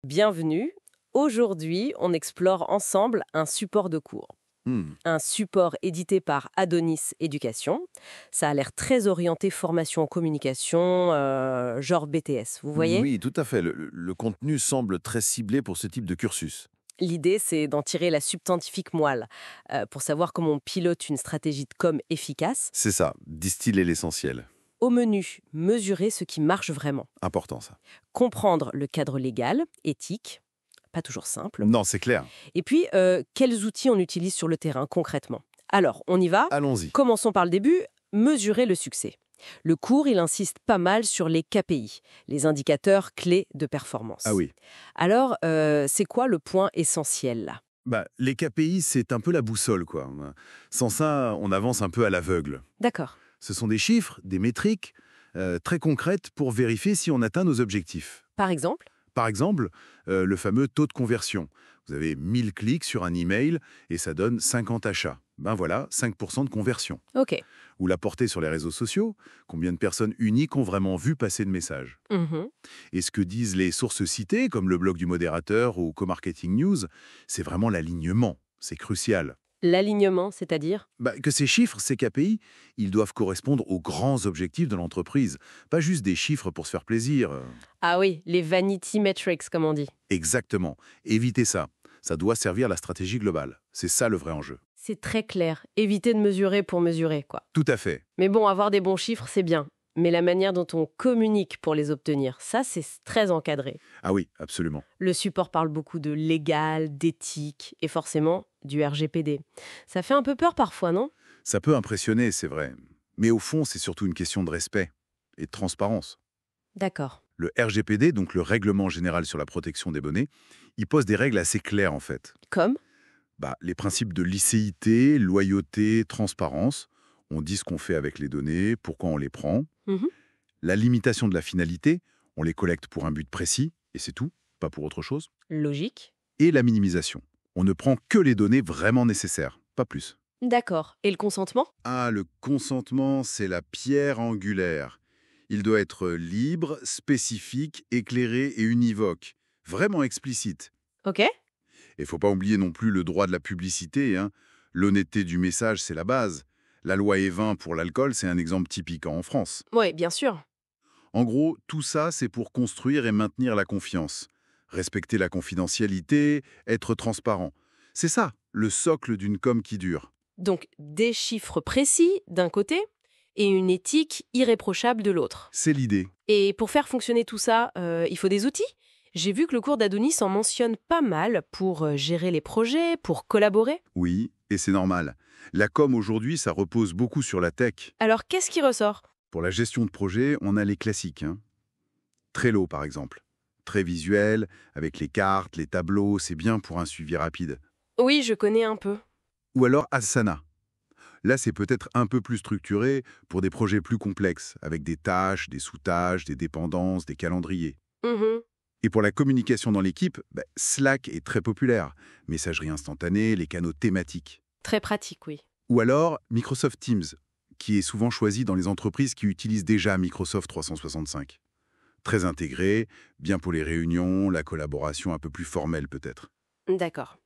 Bienvenue. Aujourd'hui, on explore ensemble un support de cours. Un support édité par Adonis Éducation. Ça a l'air très orienté formation en communication, genre BTS, vous voyez? Oui, tout à fait. Le contenu semble très ciblé pour ce type de cursus. L'idée, c'est d'en tirer la substantifique moelle, pour savoir comment on pilote une stratégie de com efficace. C'est ça, distiller l'essentiel. Au menu, mesurer ce qui marche vraiment. Important ça. Comprendre le cadre légal, éthique, pas toujours simple. Non, c'est clair. Et puis, quels outils on utilise sur le terrain concrètement? Alors, on y va. Allons-y. Commençons par le début, mesurer le succès. Le cours, il insiste pas mal sur les KPI, les indicateurs clés de performance. Ah oui. Alors, c'est quoi le point essentiel là? Les KPI, c'est un peu la boussole, quoi. Sans ça, on avance un peu à l'aveugle. D'accord. Ce sont des chiffres, des métriques très concrètes pour vérifier si on atteint nos objectifs. Par exemple? Par exemple, le fameux taux de conversion. Vous avez 1000 clics sur un email et ça donne 50 achats. Ben voilà, 5% de conversion. Ok. Ou la portée sur les réseaux sociaux, combien de personnes uniques ont vraiment vu passer le message. Mhm. Et ce que disent les sources citées, comme le blog du modérateur ou Co-Marketing News, c'est vraiment l'alignement. C'est crucial. L'alignement, c'est-à-dire? Que ces chiffres, ces KPI, ils doivent correspondre aux grands objectifs de l'entreprise. Pas juste des chiffres pour se faire plaisir. Ah oui, les vanity metrics, comme on dit. Exactement. Évitez ça. Ça doit servir la stratégie globale. C'est ça le vrai enjeu. C'est très clair. Éviter de mesurer pour mesurer, quoi. Tout à fait. Mais bon, avoir des bons chiffres, c'est bien. Mais la manière dont on communique pour les obtenir, ça, c'est très encadré. Ah oui, absolument. Le support parle beaucoup de légal, d'éthique et forcément du RGPD. Ça fait un peu peur parfois, non? Ça peut impressionner, c'est vrai. Mais au fond, c'est surtout une question de respect et de transparence. D'accord. Le RGPD, donc le Règlement général sur la protection des données, il pose des règles assez claires en fait. Comme? Les principes de licéité, loyauté, transparence. On dit ce qu'on fait avec les données, pourquoi on les prend. Mhm. La limitation de la finalité, on les collecte pour un but précis, et c'est tout, pas pour autre chose. Logique. Et la minimisation. On ne prend que les données vraiment nécessaires, pas plus. D'accord. Et le consentement? Ah, le consentement, c'est la pierre angulaire. Il doit être libre, spécifique, éclairé et univoque. Vraiment explicite. Ok. Et faut pas oublier non plus le droit de la publicité. L'honnêteté du message, c'est la base. La loi E20 pour l'alcool, c'est un exemple typique en France. Oui, bien sûr. En gros, tout ça, c'est pour construire et maintenir la confiance. Respecter la confidentialité, être transparent. C'est ça, le socle d'une com qui dure. Donc, des chiffres précis d'un côté et une éthique irréprochable de l'autre. C'est l'idée. Et pour faire fonctionner tout ça, il faut des outils? J'ai vu que le cours d'Adonis en mentionne pas mal pour gérer les projets, pour collaborer. Oui, et c'est normal. La com aujourd'hui, ça repose beaucoup sur la tech. Alors, qu'est-ce qui ressort? Pour la gestion de projet, on a les classiques. Trello, par exemple. Très visuel, avec les cartes, les tableaux, c'est bien pour un suivi rapide. Oui, je connais un peu. Ou alors Asana. Là, c'est peut-être un peu plus structuré pour des projets plus complexes, avec des tâches, des sous-tâches, des dépendances, des calendriers. Mhm. Et pour la communication dans l'équipe, Slack est très populaire. Messagerie instantanée, les canaux thématiques. Très pratique, oui. Ou alors Microsoft Teams, qui est souvent choisi dans les entreprises qui utilisent déjà Microsoft 365. Très intégré, bien pour les réunions, la collaboration un peu plus formelle peut-être. D'accord.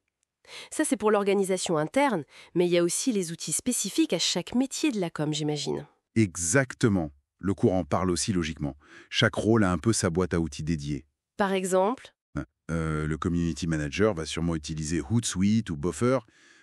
Ça, c'est pour l'organisation interne, mais il y a aussi les outils spécifiques à chaque métier de la com, j'imagine. Exactement. Le cours en parle aussi logiquement. Chaque rôle a un peu sa boîte à outils dédiée. Par exemple? Le community manager va sûrement utiliser Hootsuite ou Buffer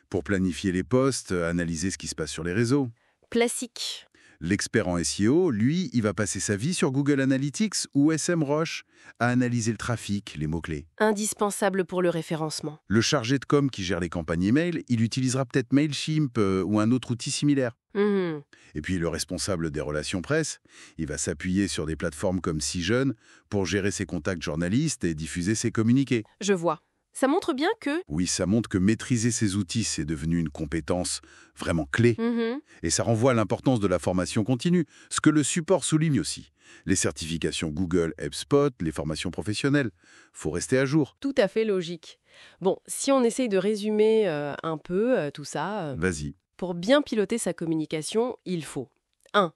pour planifier les posts, analyser ce qui se passe sur les réseaux. Classique. L'expert en SEO, lui, il va passer sa vie sur Google Analytics ou SEMrush à analyser le trafic, les mots-clés. Indispensable pour le référencement. Le chargé de com qui gère les campagnes email, il utilisera peut-être Mailchimp ou un autre outil similaire. Mhm. Et puis le responsable des relations presse, il va s'appuyer sur des plateformes comme Cision pour gérer ses contacts journalistes et diffuser ses communiqués. Je vois. Ça montre bien que... Oui, ça montre que maîtriser ces outils, c'est devenu une compétence vraiment clé. Mhm. Et ça renvoie à l'importance de la formation continue, ce que le support souligne aussi. Les certifications Google, HubSpot, les formations professionnelles. Faut rester à jour. Tout à fait logique. Bon, si on essaye de résumer un peu tout ça, Vas-y. pour bien piloter sa communication, il faut 1.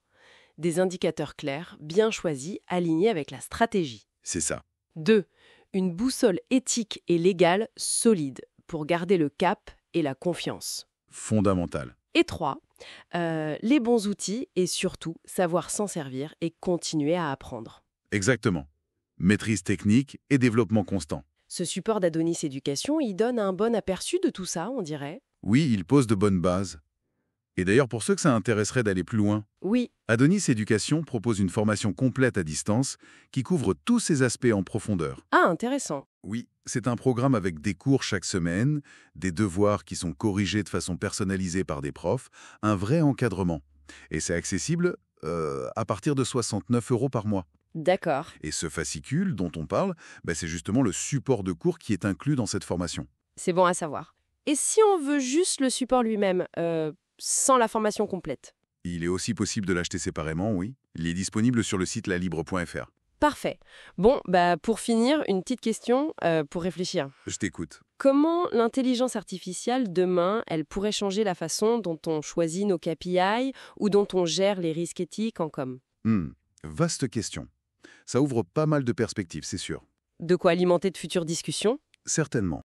Des indicateurs clairs, bien choisis, alignés avec la stratégie. C'est ça. 2. Une boussole éthique et légale solide pour garder le cap et la confiance. Fondamental. Et 3, les bons outils et surtout savoir s'en servir et continuer à apprendre. Exactement. Maîtrise technique et développement constant. Ce support d'Adonis Éducation, il donne un bon aperçu de tout ça, on dirait. Oui, il pose de bonnes bases. Et d'ailleurs, pour ceux que ça intéresserait d'aller plus loin, Oui, Adonis Éducation propose une formation complète à distance qui couvre tous ces aspects en profondeur. ah, intéressant. Oui, c'est un programme avec des cours chaque semaine, des devoirs qui sont corrigés de façon personnalisée par des profs, un vrai encadrement. Et c'est accessible à partir de 69 € par mois. D'accord. Et ce fascicule dont on parle, c'est justement le support de cours qui est inclus dans cette formation. C'est bon à savoir. Et si on veut juste le support lui-même, sans la formation complète? Il est aussi possible de l'acheter séparément, oui. Il est disponible sur le site lalibre.fr. Parfait. Bon, pour finir, une petite question pour réfléchir. Je t'écoute. Comment l'intelligence artificielle, demain, elle pourrait changer la façon dont on choisit nos KPI ou dont on gère les risques éthiques en com? Vaste question. Ça ouvre pas mal de perspectives, c'est sûr. De quoi alimenter de futures discussions? Certainement.